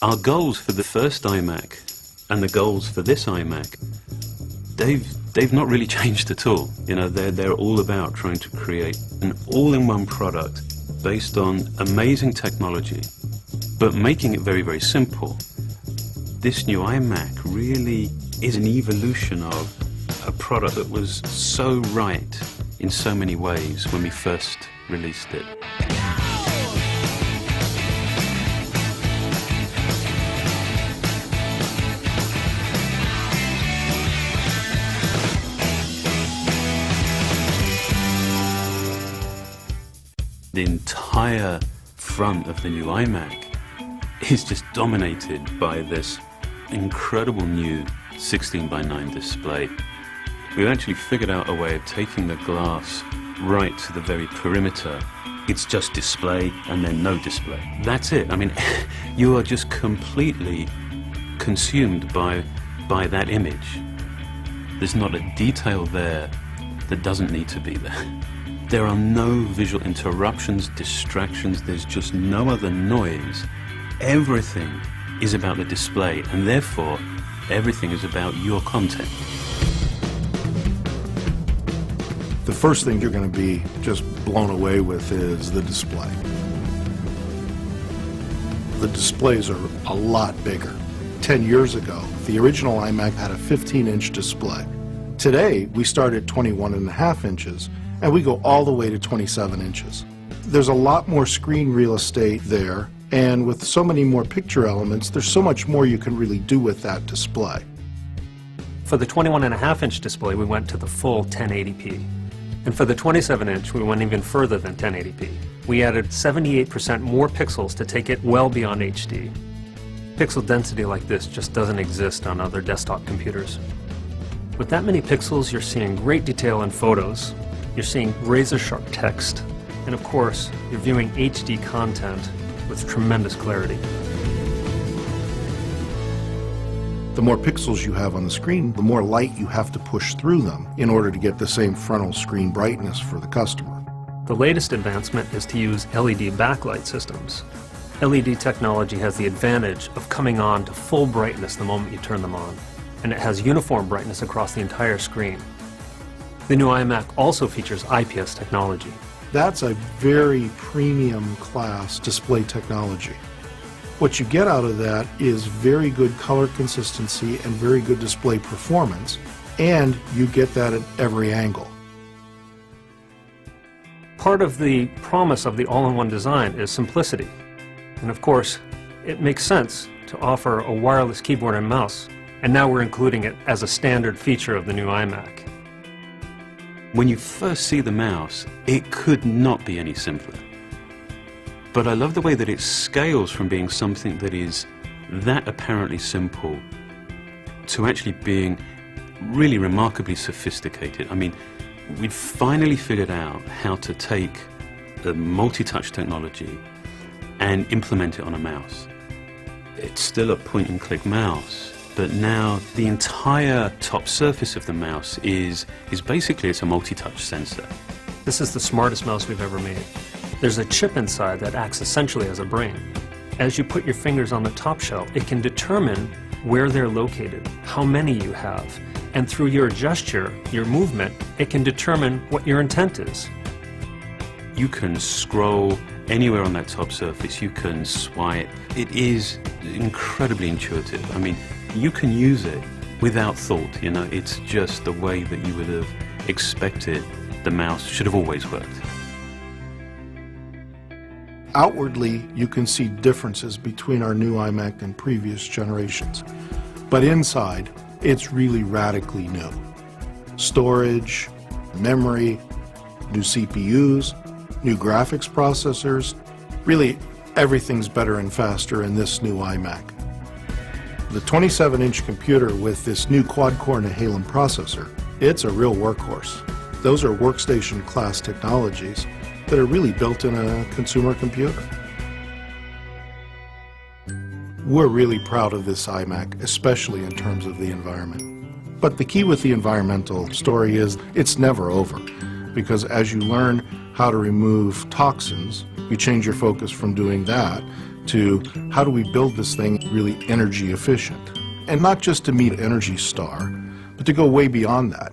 Our goals for the first iMac and the goals for this iMac, they've not really changed at all. You know, they're all about trying to create an all-in-one product based on amazing technology, but making it very, very simple. This new iMac really is an evolution of a product that was so right in so many ways when we first released it. The entire front of the new iMac is just dominated by this incredible new 16:9 display. We've actually figured out a way of taking the glass right to the very perimeter. It's just display and then no display. That's it. I mean, you are just completely consumed by that image. There's not a detail there that doesn't need to be there. There are no visual interruptions, distractions, there's just no other noise. Everything is about the display, and therefore, everything is about your content. The first thing you're going to be just blown away with is the display. The displays are a lot bigger. 10 years ago, the original iMac had a 15-inch display. Today, we start at 21.5 inches, and we go all the way to 27 inches. There's a lot more screen real estate there, and with so many more picture elements, there's so much more you can really do with that display. For the 21.5-inch display, we went to the full 1080p. And for the 27-inch, we went even further than 1080p. We added 78% more pixels to take it well beyond HD. Pixel density like this just doesn't exist on other desktop computers. With that many pixels, you're seeing great detail in photos. You're seeing razor-sharp text, and of course, you're viewing HD content with tremendous clarity. The more pixels you have on the screen, the more light you have to push through them in order to get the same frontal screen brightness for the customer. The latest advancement is to use LED backlight systems. LED technology has the advantage of coming on to full brightness the moment you turn them on, and it has uniform brightness across the entire screen. The new iMac also features IPS technology. That's a very premium class display technology. What you get out of that is very good color consistency and very good display performance, and you get that at every angle. Part of the promise of the all-in-one design is simplicity. And of course, it makes sense to offer a wireless keyboard and mouse, and now we're including it as a standard feature of the new iMac. When you first see the mouse, it could not be any simpler. But I love the way that it scales from being something that is that apparently simple to actually being really remarkably sophisticated. I mean, we've finally figured out how to take the multi-touch technology and implement it on a mouse. It's still a point-and-click mouse, but now the entire top surface of the mouse is basically it's a multi-touch sensor. This is the smartest mouse we've ever made. There's a chip inside that acts essentially as a brain. As you put your fingers on the top shell, it can determine where they're located, how many you have, and through your gesture, your movement, it can determine what your intent is. You can scroll anywhere on that top surface, you can swipe. It is incredibly intuitive. I mean, you can use it without thought, you know, it's just the way that you would have expected the mouse should have always worked. Outwardly, you can see differences between our new iMac and previous generations, but inside, it's really radically new. Storage, memory, new CPUs, new graphics processors, really everything's better and faster in this new iMac. The 27-inch computer with this new quad-core Nehalem processor, it's a real workhorse. Those are workstation class technologies that are really built in a consumer computer. We're really proud of this iMac, especially in terms of the environment. But the key with the environmental story is it's never over, because as you learn how to remove toxins, you change your focus from doing that to how do we build this thing really energy efficient? And not just to meet Energy Star, but to go way beyond that.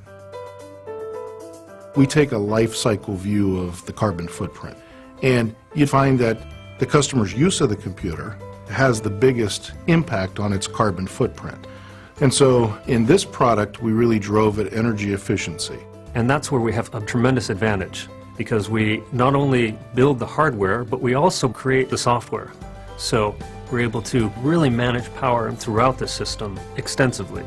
We take a life cycle view of the carbon footprint, and you find that the customer's use of the computer has the biggest impact on its carbon footprint. And so in this product, we really drove at energy efficiency. And that's where we have a tremendous advantage, because we not only build the hardware, but we also create the software. So we're able to really manage power throughout the system extensively.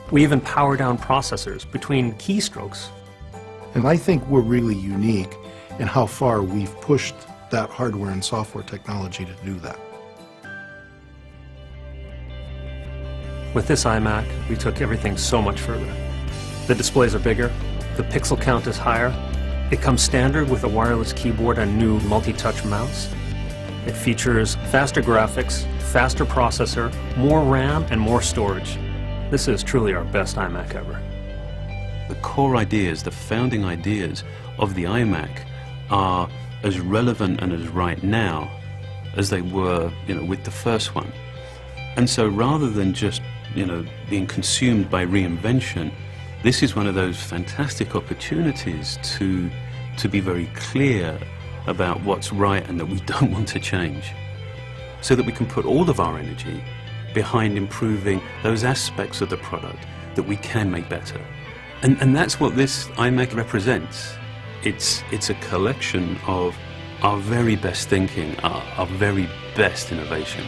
We even power down processors between keystrokes. And I think we're really unique in how far we've pushed that hardware and software technology to do that. With this iMac, we took everything so much further. The displays are bigger, the pixel count is higher, it comes standard with a wireless keyboard and new multi-touch mouse. It features faster graphics, faster processor, more RAM, and more storage. This is truly our best iMac ever. The core ideas, the founding ideas of the iMac are as relevant and as right now as they were, with the first one. And so rather than just, being consumed by reinvention, this is one of those fantastic opportunities to be very clear about what's right and that we don't want to change, so that we can put all of our energy behind improving those aspects of the product that we can make better. And that's what this iMac represents. It's a collection of our very best thinking, our very best innovation.